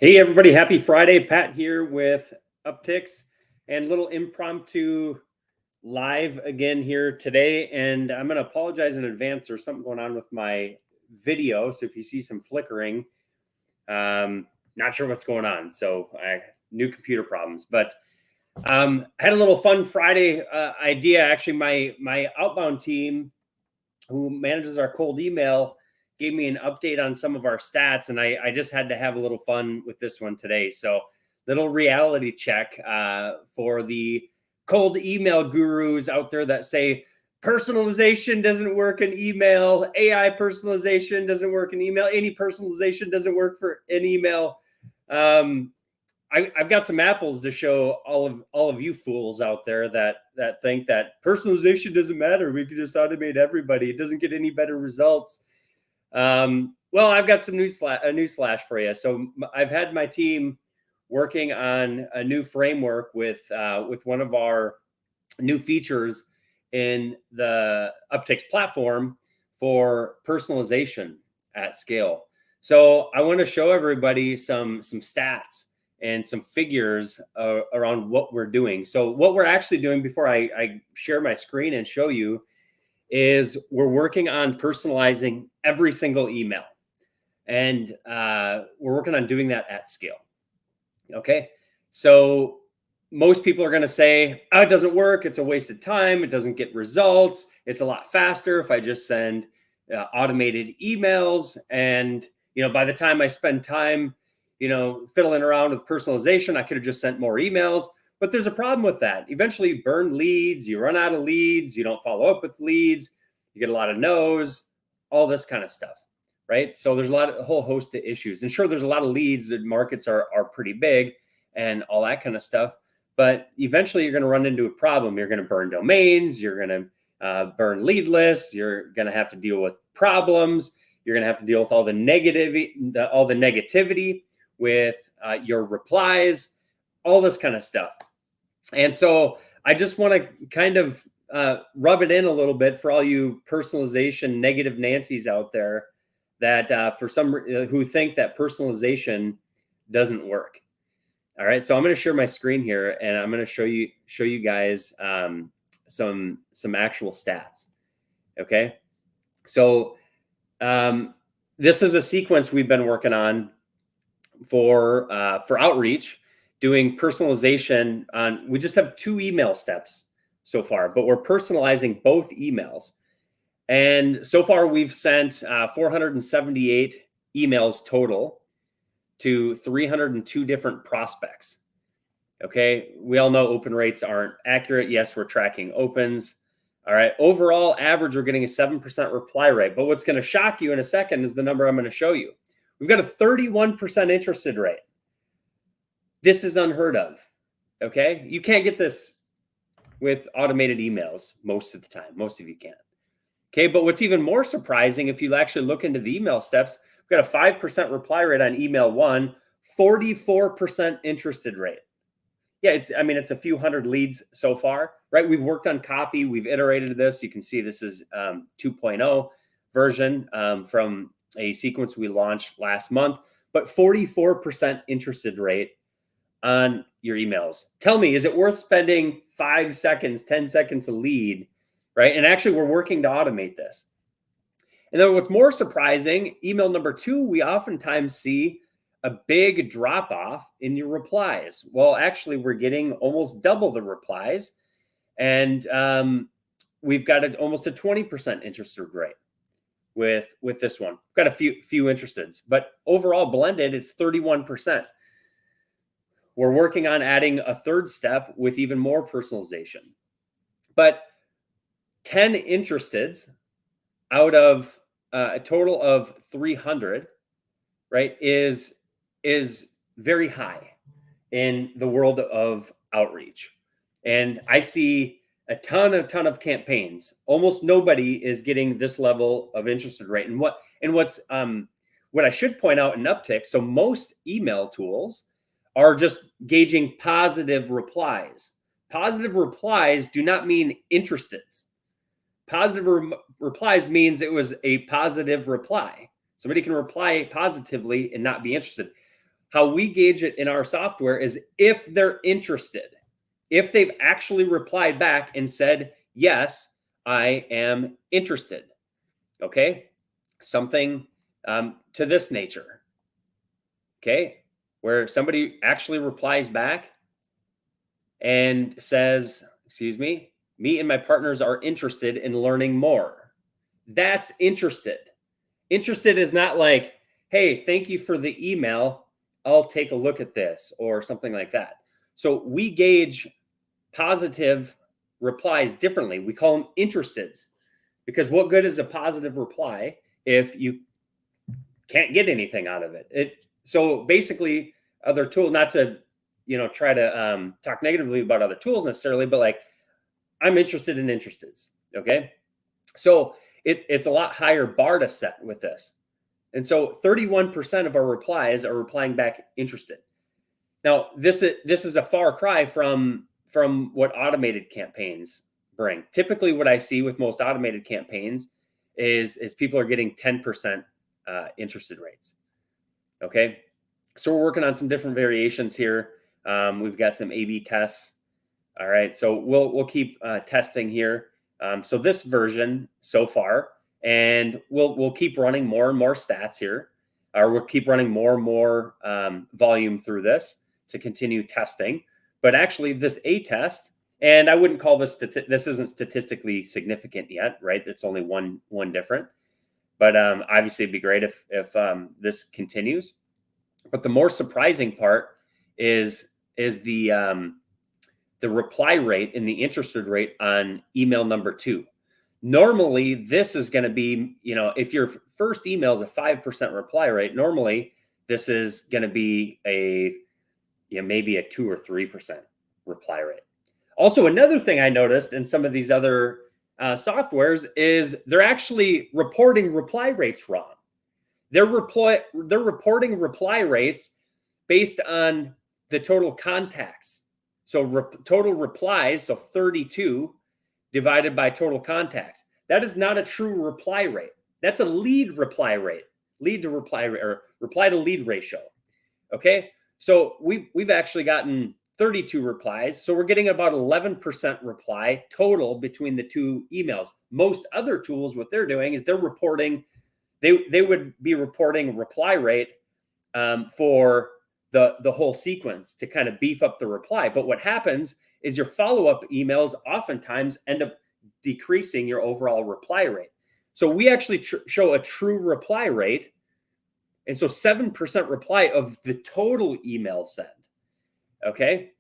Hey everybody, happy Friday. Pat here with Upticks and little impromptu live again here today. And I'm going to apologize in advance. There's something going on with my video. So if you see some flickering, not sure what's going on. So new computer problems. But I had a little fun Friday idea. Actually, my outbound team who manages our cold email gave me an update on some of our stats, and I just had to have a little fun with this one today. So, little reality check for the cold email gurus out there that say personalization doesn't work in email, AI personalization doesn't work in email, any personalization doesn't work for an email. I've got some apples to show all of you fools out there that think that personalization doesn't matter. We can just automate everybody. It doesn't get any better results. Well, I've got some news flash for you. So I've had my team working on a new framework with one of our new features in the uptics platform for personalization at scale. So I want to show everybody some stats and some figures around what we're doing. So what we're actually doing before I share my screen and show you is we're working on personalizing every single email. And we're working on doing that at scale. Okay. So most people are going to say, oh, it doesn't work. It's a waste of time. It doesn't get results. It's a lot faster if I just send automated emails. And, by the time I spend time, fiddling around with personalization, I could have just sent more emails. But there's a problem with that. Eventually you burn leads, you run out of leads, you don't follow up with leads, you get a lot of no's, all this kind of stuff, right? So there's a whole host of issues. And sure, there's a lot of leads, the markets are pretty big and all that kind of stuff. But eventually you're going to run into a problem. You're going to burn domains, you're going to burn lead lists, you're going to have to deal with problems, you're going to have to deal with all the negativity with your replies, all this kind of stuff. And so I just want to kind of rub it in a little bit for all you personalization negative Nancy's out there that for some who think that personalization doesn't work. All right, so I'm going to share my screen here and I'm going to show you guys some actual stats. Okay, so this is a sequence we've been working on for outreach, doing personalization on. We just have 2 email steps so far, but we're personalizing both emails. And so far we've sent 478 emails total to 302 different prospects. Okay, we all know open rates aren't accurate. Yes, we're tracking opens. All right, overall average, we're getting a 7% reply rate. But what's going to shock you in a second is the number I'm going to show you. We've got a 31% interested rate. This is unheard of. Okay, you can't get this with automated emails most of the time. Most of you can't. Okay, but what's even more surprising, if you actually look into the email steps, we've got a 5% reply rate on email 1, 44% interested rate. Yeah, it's a few hundred leads so far, right? We've worked on copy. We've iterated this. You can see this is 2.0 version from a sequence we launched last month, but 44% interested rate on your emails. Tell me, is it worth spending 5 seconds, 10 seconds a lead, right? And actually, we're working to automate this. And then what's more surprising, email number 2, we oftentimes see a big drop off in your replies. Well, actually, we're getting almost double the replies, and we've got almost a 20% interested rate with this one. We've got a few interesteds, but overall blended, it's 31%. We're working on adding a third step with even more personalization. But 10 interesteds out of a total of 300, right, is very high in the world of outreach. And I see a ton of campaigns. Almost nobody is getting this level of interested rate. And what I should point out in uptick, so most email tools are just gauging positive replies. Positive replies do not mean interesteds. Positive replies means it was a positive reply. Somebody can reply positively and not be interested. how we gauge it in our software is if they're interested, if they've actually replied back and said, yes, I am interested. Okay. Something to this nature. Okay. Where somebody actually replies back and says, excuse me and my partners are interested in learning more. That's interested. Interested is not like, hey, thank you for the email. I'll take a look at this or something like that. So we gauge positive replies differently. We call them interesteds, because what good is a positive reply if you can't get anything out of it? So basically, other tool, not to try to talk negatively about other tools necessarily, but like, I'm interested in interesteds. Okay, so it's a lot higher bar to set with this. And so 31% of our replies are replying back interested. Now, this is a far cry from what automated campaigns bring. Typically, what I see with most automated campaigns is people are getting 10% interested rates. Okay, so we're working on some different variations here. We've got some A/B tests. All right, so we'll keep testing here. So this version so far, and we'll keep running more and more stats here, or we'll keep running more and more volume through this to continue testing. But actually, this A test, and I wouldn't call this isn't statistically significant yet, right? It's only one different. But obviously, it'd be great if this continues. But the more surprising part is the reply rate and the interested rate on email number 2. Normally, this is going to be, if your first email is a 5% reply rate, normally this is going to be maybe a 2 or 3% reply rate. Also, another thing I noticed in some of these other softwares is they're actually reporting reply rates wrong. They're reporting reply rates based on the total contacts. So total replies, so 32 divided by total contacts. That is not a true reply rate. That's a lead reply rate, lead to reply rate, or reply to lead ratio. Okay, so we've actually gotten 32 replies. So we're getting about 11% reply total between the two emails. Most other tools, what they're doing is they're reporting, they would be reporting reply rate for the whole sequence to kind of beef up the reply. But what happens is your follow-up emails oftentimes end up decreasing your overall reply rate. So we actually show a true reply rate. And so 7% reply of the total email send. Okay.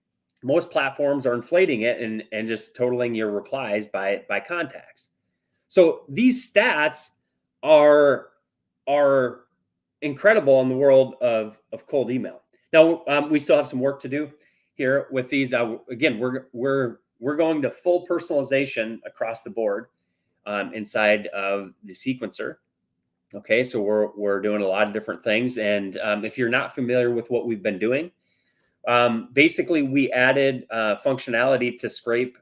Most platforms are inflating it and just totaling your replies by contacts. So these stats are incredible in the world of cold email. Now, we still have some work to do here with these. Again, we're going to full personalization across the board inside of the sequencer. Okay, so we're doing a lot of different things. And if you're not familiar with what we've been doing, basically we added functionality to scrape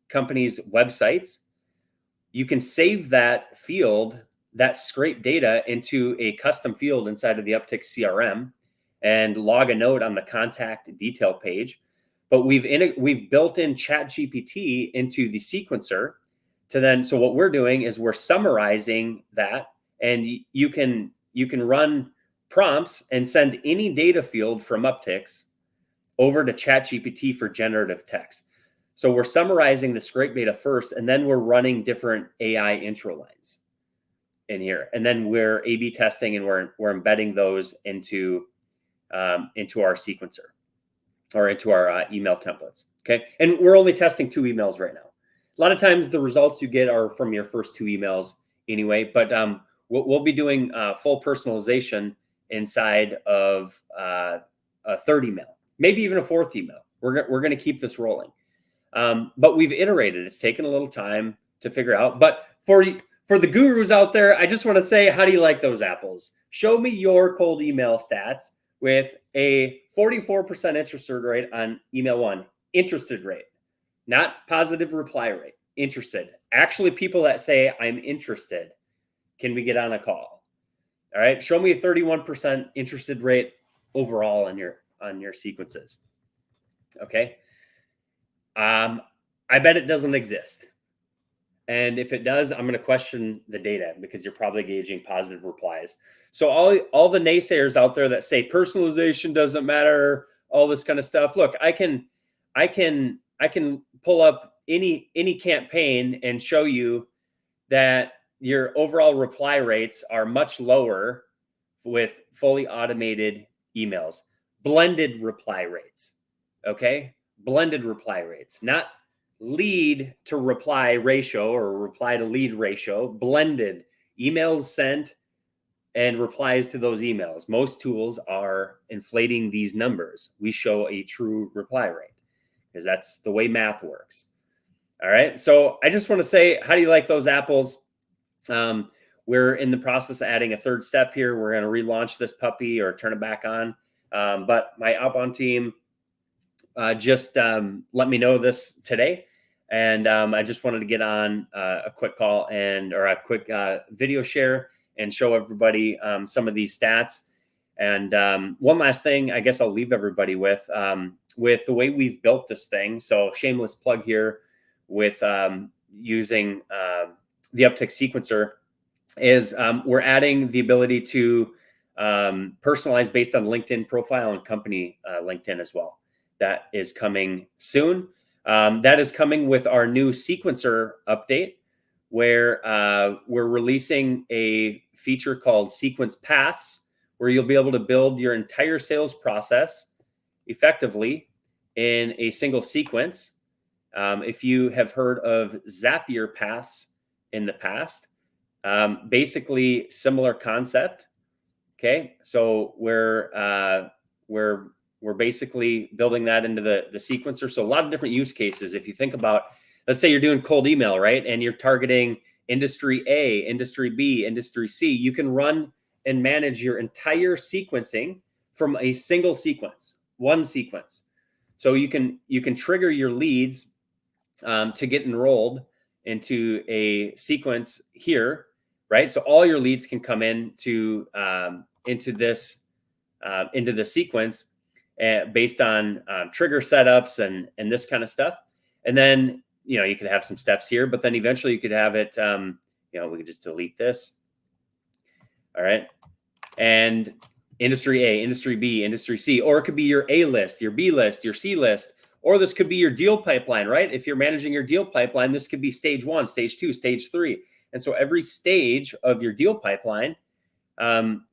companies' websites. You can save that field, that scrape data, into a custom field inside of the uptics CRM and log a note on the contact detail page. But we've built in ChatGPT into the sequencer to then, so what we're doing is we're summarizing that, and you can run prompts and send any data field from uptics over to ChatGPT for generative text. So we're summarizing the scrape data first, and then we're running different AI intro lines in here, and then we're A/B testing, and we're embedding those into our sequencer or into our email templates. Okay, and we're only testing 2 emails right now. A lot of times the results you get are from your first 2 emails anyway, but we'll be doing full personalization inside of a 3rd email, maybe even a 4th email. We're going to keep this rolling. But we've iterated. It's taken a little time to figure out. But for the gurus out there, I just want to say, how do you like those apples? Show me your cold email stats with a 44% interested rate on email 1. Interested rate, not positive reply rate. Interested. Actually, people that say, I'm interested. Can we get on a call? All right. Show me a 31% interested rate overall on your sequences. Okay. I bet it doesn't exist. And if it does, I'm going to question the data because you're probably gauging positive replies. So all the naysayers out there that say personalization doesn't matter, all this kind of stuff. Look, I can pull up any campaign and show you that your overall reply rates are much lower with fully automated emails. Blended reply rates. Okay? Blended reply rates, not lead to reply ratio or reply to lead ratio, blended emails sent and replies to those emails. Most tools are inflating these numbers. We show a true reply rate because that's the way math works. All right. So I just want to say, how do you like those apples? We're in the process of adding a third step here. We're going to relaunch this puppy or turn it back on. But my outbound team just let me know this today. And I just wanted to get on a quick call or a quick video share and show everybody some of these stats. And one last thing, I guess I'll leave everybody with the way we've built this thing. So shameless plug here with using the uptick sequencer is we're adding the ability to personalize based on LinkedIn profile and company LinkedIn as well. That is coming soon. That is coming with our new sequencer update, where we're releasing a feature called Sequence Paths, where you'll be able to build your entire sales process effectively in a single sequence. If you have heard of Zapier paths in the past, basically similar concept. Okay, so we're basically building that into the sequencer. So a lot of different use cases. If you think about, let's say you're doing cold email, right? And you're targeting industry A, industry B, industry C, you can run and manage your entire sequencing from a single sequence, one sequence. So you can trigger your leads to get enrolled into a sequence here, right? So all your leads can come into the sequence based on trigger setups and this kind of stuff. And then, you could have some steps here, but then eventually you could have it, we could just delete this. All right. And industry A, industry B, industry C, or it could be your A list, your B list, your C list, or this could be your deal pipeline, right? If you're managing your deal pipeline, this could be stage 1, stage 2, stage 3. And so every stage of your deal pipeline,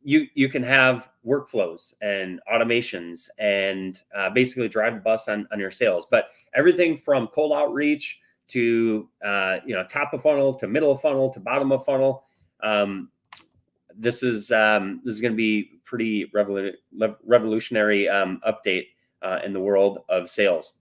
you can have workflows and automations and basically drive the bus on your sales. But everything from cold outreach to top of funnel to middle of funnel to bottom of funnel, this is going to be pretty revolutionary update in the world of sales.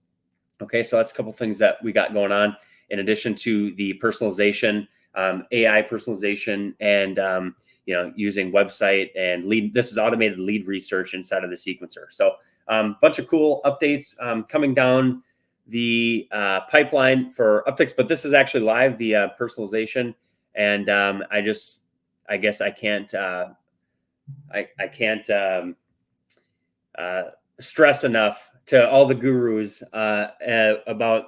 Okay, so that's a couple things that we got going on in addition to the personalization, AI personalization, and using website and lead. This is automated lead research inside of the sequencer. So bunch of cool updates coming down the pipeline for upticks, but this is actually live, the personalization. And I guess I can't stress enough to all the gurus about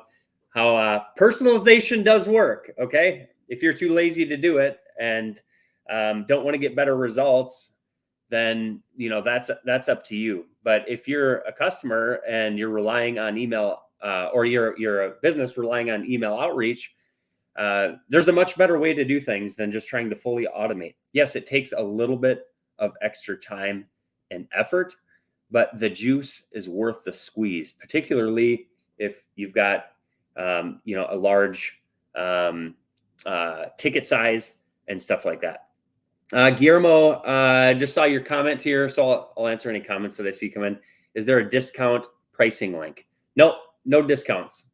how personalization does work. Okay, if you're too lazy to do it and don't want to get better results, then that's up to you. But if you're a customer and you're relying on email, or you're a business relying on email outreach, there's a much better way to do things than just trying to fully automate. Yes, it takes a little bit of extra time and effort, but the juice is worth the squeeze, particularly if you've got a large ticket size and stuff like that. Guillermo, just saw your comment here, so I'll answer any comments that I see come in. Is there a discount pricing link? No discounts.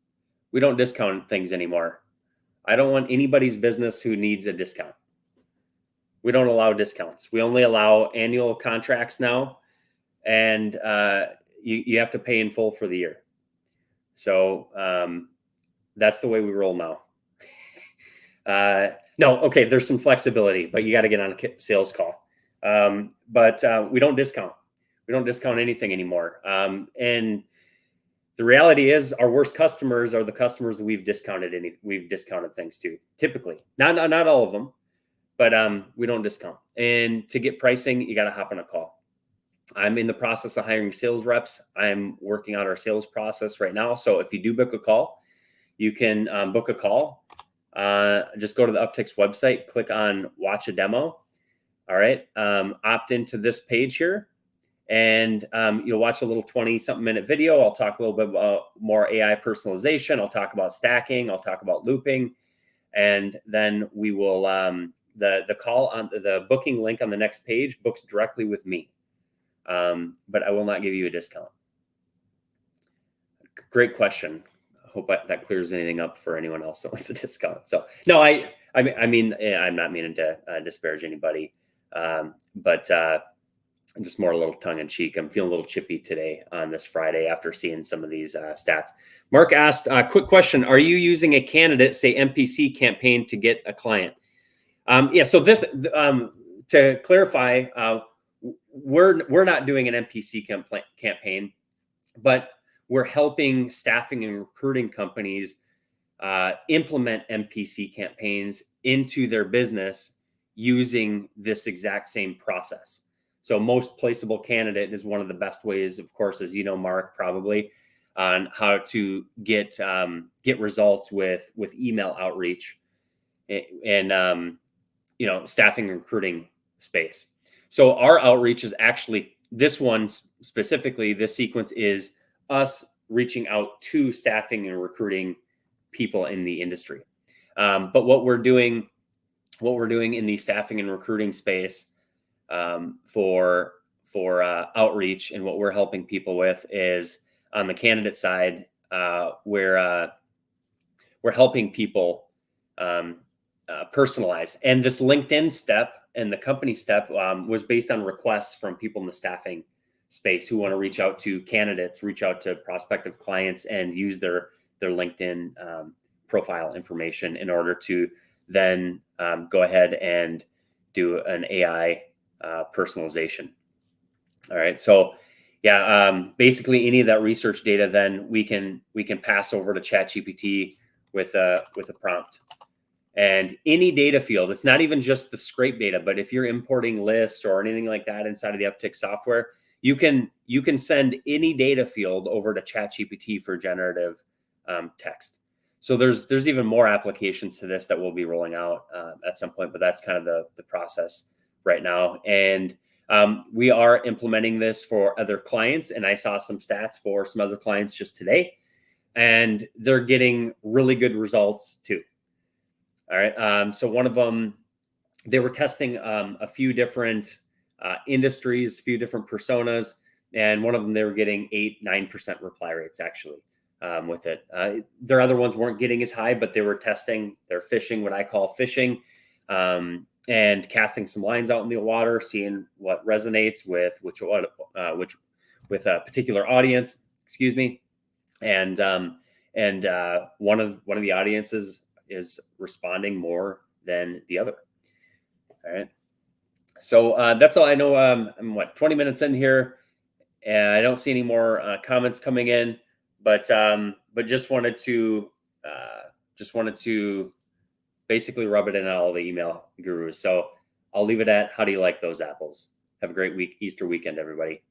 We don't discount things anymore. I don't want anybody's business who needs a discount. We don't allow discounts. We only allow annual contracts now, and you have to pay in full for the year. So that's the way we roll now. No, okay, there's some flexibility, but you got to get on a sales call. But we don't discount. We don't discount anything anymore. And the reality is, our worst customers are the customers that we've discounted things to. Typically, not all of them, but we don't discount. And to get pricing, you got to hop on a call. I'm in the process of hiring sales reps. I'm working out our sales process right now. So if you do book a call, you can book a call. Just go to the Uptics website, click on watch a demo. All right. Opt into this page here, and you'll watch a little 20-something minute video. I'll talk a little bit about more AI personalization. I'll talk about stacking. I'll talk about looping. And then we will, the call on the booking link on the next page books directly with me. But I will not give you a discount. Great question. I hope that clears anything up for anyone else that wants a discount. So no, I mean, I'm not meaning to disparage anybody, but just more a little tongue in cheek. I'm feeling a little chippy today on this Friday after seeing some of these stats. Mark asked, quick question. Are you using a candidate, say MPC campaign, to get a client? Yeah. So this, to clarify, we're not doing an MPC campaign, but we're helping staffing and recruiting companies implement MPC campaigns into their business using this exact same process. So most placeable candidate is one of the best ways, of course, as you know, Mark, probably, on how to get results with email outreach and staffing and recruiting space. So our outreach is actually, this one specifically, this sequence is us reaching out to staffing and recruiting people in the industry. But what we're doing in the staffing and recruiting space for outreach, and what we're helping people with, is on the candidate side, we're helping people personalize. And this LinkedIn step and the company step was based on requests from people in the staffing space who want to reach out to candidates, reach out to prospective clients, and use their LinkedIn profile information in order to then go ahead and do an AI personalization. All right. So yeah, basically any of that research data, then we can pass over to ChatGPT with a prompt. And any data field, it's not even just the scrape data, but if you're importing lists or anything like that inside of the Uptick software, you can send any data field over to ChatGPT for generative text. So there's even more applications to this that we'll be rolling out at some point, but that's kind of the process right now. And we are implementing this for other clients, and I saw some stats for some other clients just today, and they're getting really good results too. All right. So one of them, they were testing a few different industries, a few different personas, and one of them, they were getting 8-9% reply rates actually with it. Their other ones weren't getting as high, but they were testing their fishing, what I call fishing, and casting some lines out in the water, seeing what resonates with which with a particular audience. Excuse me, and one of the audiences is responding more than the other. All right. So that's all I know. I'm 20 minutes in here, and I don't see any more comments coming in, but just wanted to basically rub it in on all the email gurus. So I'll leave it at, how do you like those apples? Have a great Easter weekend, everybody.